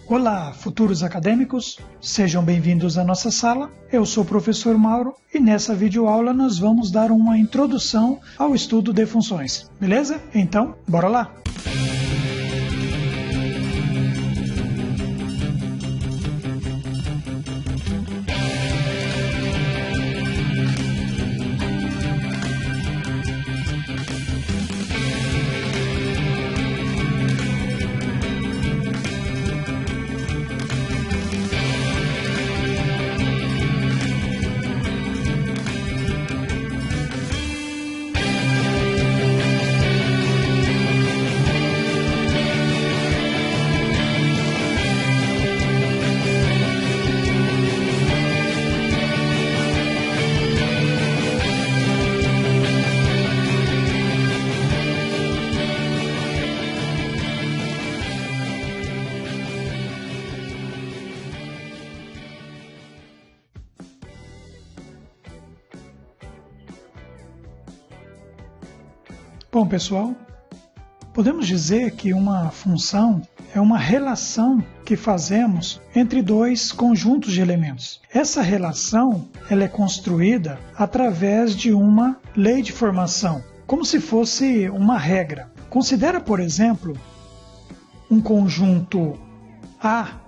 Olá, futuros acadêmicos, sejam bem-vindos à nossa sala. Eu sou o professor Mauro e nessa videoaula nós vamos dar uma introdução ao estudo de funções, beleza? Então, bora lá! Bom, pessoal, podemos dizer que uma função é uma relação que fazemos entre dois conjuntos de elementos. Essa relação ela é construída através de uma lei de formação, como se fosse uma regra. Considera, por exemplo, um conjunto A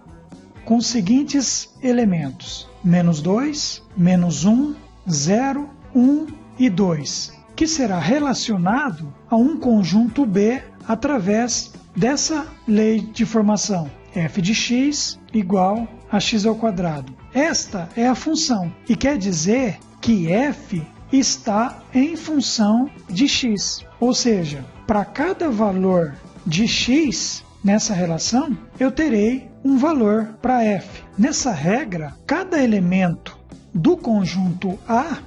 com os seguintes elementos: -2, -1, 0, 1 e 2. Que será relacionado a um conjunto B através dessa lei de formação, f de x igual a x ao quadrado. Esta é a função e quer dizer que f está em função de x, ou seja, para cada valor de x nessa relação, eu terei um valor para f. Nessa regra, cada elemento do conjunto A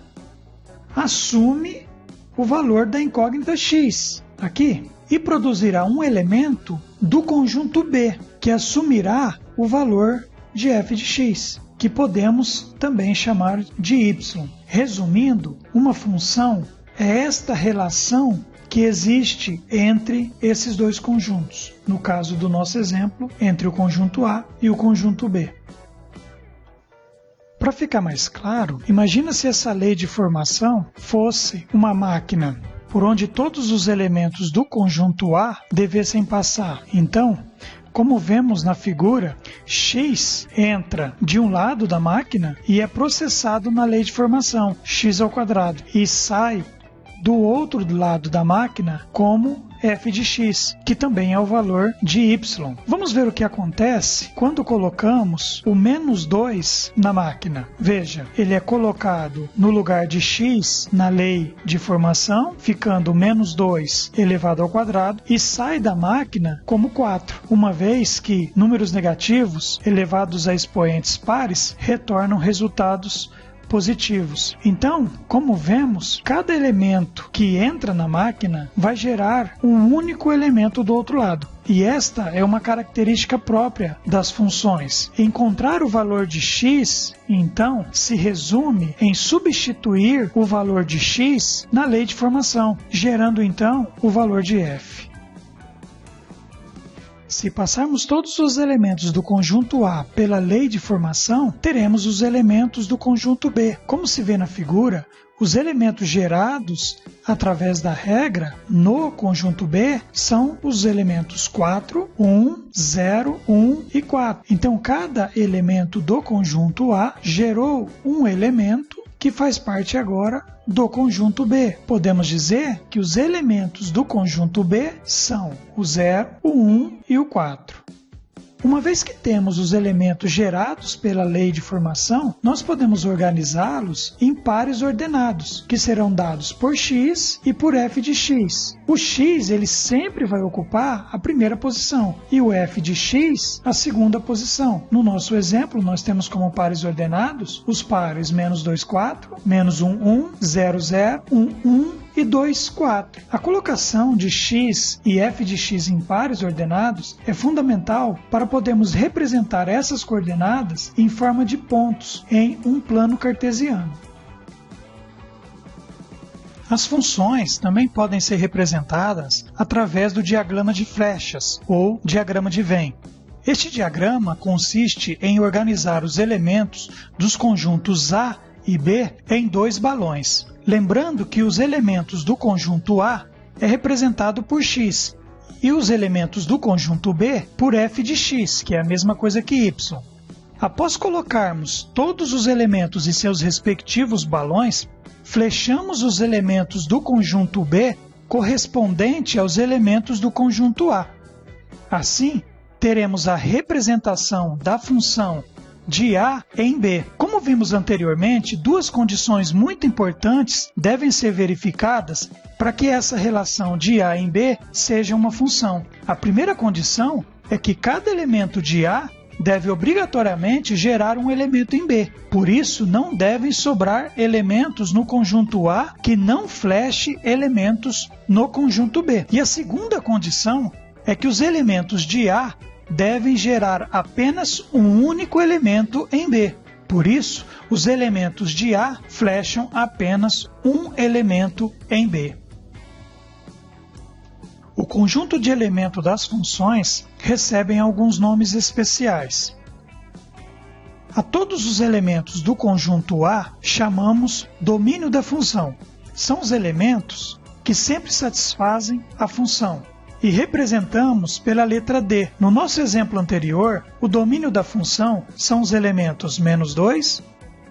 assume o valor da incógnita x aqui e produzirá um elemento do conjunto B que assumirá o valor de f de x, que podemos também chamar de y. Resumindo, uma função é esta relação que existe entre esses dois conjuntos, no caso do nosso exemplo, entre o conjunto A e o conjunto B. Para ficar mais claro, imagina se essa lei de formação fosse uma máquina por onde todos os elementos do conjunto A devessem passar. Então, como vemos na figura, x entra de um lado da máquina e é processado na lei de formação, x ao quadrado, e sai do outro lado da máquina como f de x, que também é o valor de y. Vamos ver o que acontece quando colocamos o -2 na máquina. Veja, ele é colocado no lugar de x na lei de formação, ficando -2 elevado ao quadrado, e sai da máquina como 4, uma vez que números negativos elevados a expoentes pares retornam resultados positivos. Então, como vemos, cada elemento que entra na máquina vai gerar um único elemento do outro lado. E esta é uma característica própria das funções. Encontrar o valor de x, então, se resume em substituir o valor de x na lei de formação, gerando então o valor de f. Se passarmos todos os elementos do conjunto A pela lei de formação, teremos os elementos do conjunto B. Como se vê na figura, os elementos gerados através da regra no conjunto B são os elementos 4, 1, 0, 1 e 4. Então, cada elemento do conjunto A gerou um elemento que faz parte agora do conjunto B. Podemos dizer que os elementos do conjunto B são o 0, o 1 e o 4. Uma vez que temos os elementos gerados pela lei de formação, nós podemos organizá-los em pares ordenados, que serão dados por x e por f de x. O x ele sempre vai ocupar a primeira posição e o f de x a segunda posição. No nosso exemplo, nós temos como pares ordenados os pares -2, 4, -1, 1, 0, 0, 1, 1 e 2, 4. A colocação de x e f de x em pares ordenados é fundamental para podermos representar essas coordenadas em forma de pontos em um plano cartesiano. As funções também podem ser representadas através do diagrama de flechas ou diagrama de Venn. Este diagrama consiste em organizar os elementos dos conjuntos A e B em dois balões. Lembrando que os elementos do conjunto A é representado por x e os elementos do conjunto B por f de x, que é a mesma coisa que y. Após colocarmos todos os elementos em seus respectivos balões, flechamos os elementos do conjunto B correspondente aos elementos do conjunto A. Assim, teremos a representação da função de A em B. Como vimos anteriormente, duas condições muito importantes devem ser verificadas para que essa relação de A em B seja uma função. A primeira condição é que cada elemento de A deve obrigatoriamente gerar um elemento em B. Por isso, não devem sobrar elementos no conjunto A que não fleche elementos no conjunto B. E a segunda condição é que os elementos de A devem gerar apenas um único elemento em B. Por isso, os elementos de A flecham apenas um elemento em B. O conjunto de elementos das funções recebem alguns nomes especiais. A todos os elementos do conjunto A chamamos domínio da função. São os elementos que sempre satisfazem a função e representamos pela letra D. No nosso exemplo anterior, o domínio da função são os elementos -2,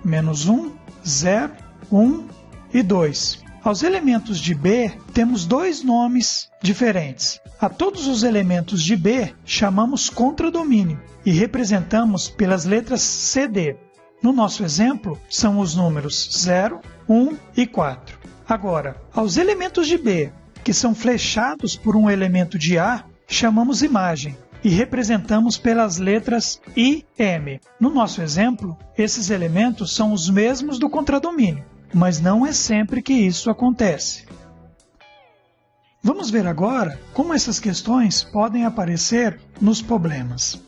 -1, 0, 1 e 2. Aos elementos de B, temos dois nomes diferentes. A todos os elementos de B, chamamos contradomínio e representamos pelas letras CD. No nosso exemplo, são os números 0, 1 e 4. Agora, aos elementos de B, que são flechados por um elemento de A, chamamos imagem e representamos pelas letras I, M. No nosso exemplo, esses elementos são os mesmos do contradomínio, mas não é sempre que isso acontece. Vamos ver agora como essas questões podem aparecer nos problemas.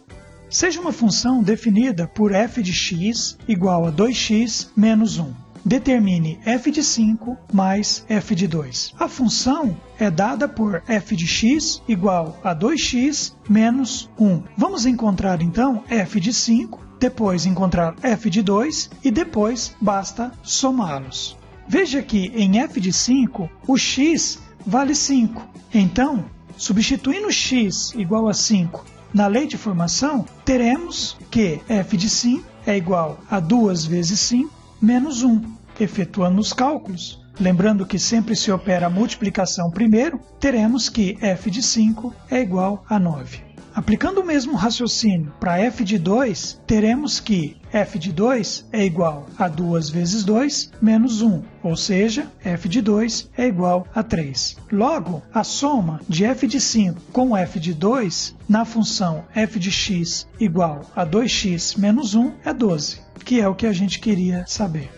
Seja uma função definida por f de x igual a 2x menos 1. Determine f de 5 mais f de 2. A função é dada por f de x igual a 2x menos 1. Vamos encontrar então f de 5, depois encontrar f de 2 e depois basta somá-los. Veja que em f de 5 o x vale 5. Então, substituindo x igual a 5 na lei de formação, teremos que f de 5 é igual a 2 vezes 5 menos 1. Efetuando os cálculos, lembrando que sempre se opera a multiplicação primeiro, teremos que f de 5 é igual a 9. Aplicando o mesmo raciocínio para f de 2, teremos que f de 2 é igual a 2 vezes 2 menos 1, ou seja, f de 2 é igual a 3. Logo, a soma de f de 5 com f de 2 na função f de x igual a 2x menos 1 é 12, que é o que a gente queria saber.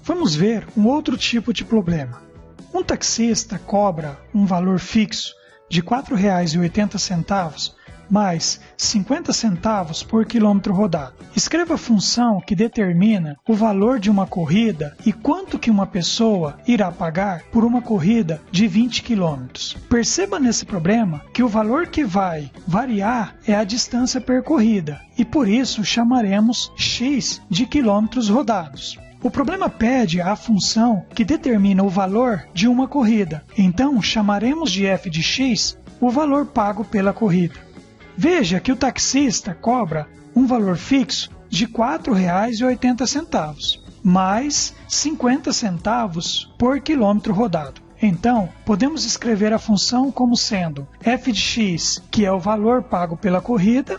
Vamos ver um outro tipo de problema. Um taxista cobra um valor fixo de R$ 4,80 mais 50 centavos por quilômetro rodado. Escreva a função que determina o valor de uma corrida e quanto que uma pessoa irá pagar por uma corrida de 20 km. Perceba nesse problema que o valor que vai variar é a distância percorrida e por isso chamaremos x de quilômetros rodados. O problema pede a função que determina o valor de uma corrida, então chamaremos de f de x o valor pago pela corrida. Veja que o taxista cobra um valor fixo de R$ 4,80, mais 50 centavos por quilômetro rodado. Então, podemos escrever a função como sendo f de x, que é o valor pago pela corrida,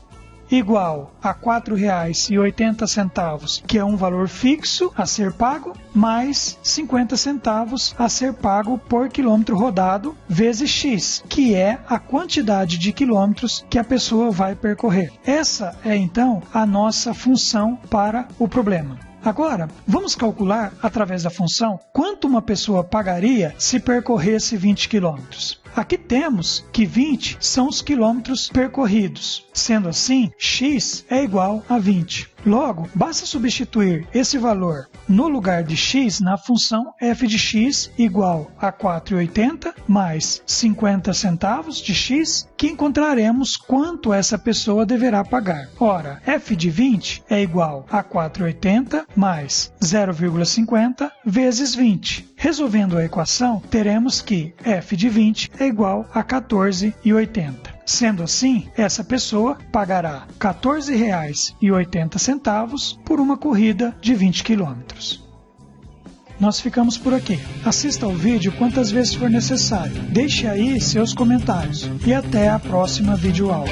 igual a R$ 4,80, que é um valor fixo a ser pago, mais 50 centavos a ser pago por quilômetro rodado, vezes x, que é a quantidade de quilômetros que a pessoa vai percorrer. Essa é, então, a nossa função para o problema. Agora, vamos calcular, através da função, quanto uma pessoa pagaria se percorresse 20 km. Aqui temos que 20 são os quilômetros percorridos. Sendo assim, x é igual a 20. Logo, basta substituir esse valor no lugar de x na função f de x igual a 4,80 mais 50 centavos de x, que encontraremos quanto essa pessoa deverá pagar. Ora, f de 20 é igual a 4,80 mais 0,50 vezes 20. Resolvendo a equação, teremos que f de 20 é igual a 14,80. Sendo assim, essa pessoa pagará R$ 14,80 por uma corrida de 20 km. Nós ficamos por aqui. Assista ao vídeo quantas vezes for necessário. Deixe aí seus comentários e até a próxima videoaula.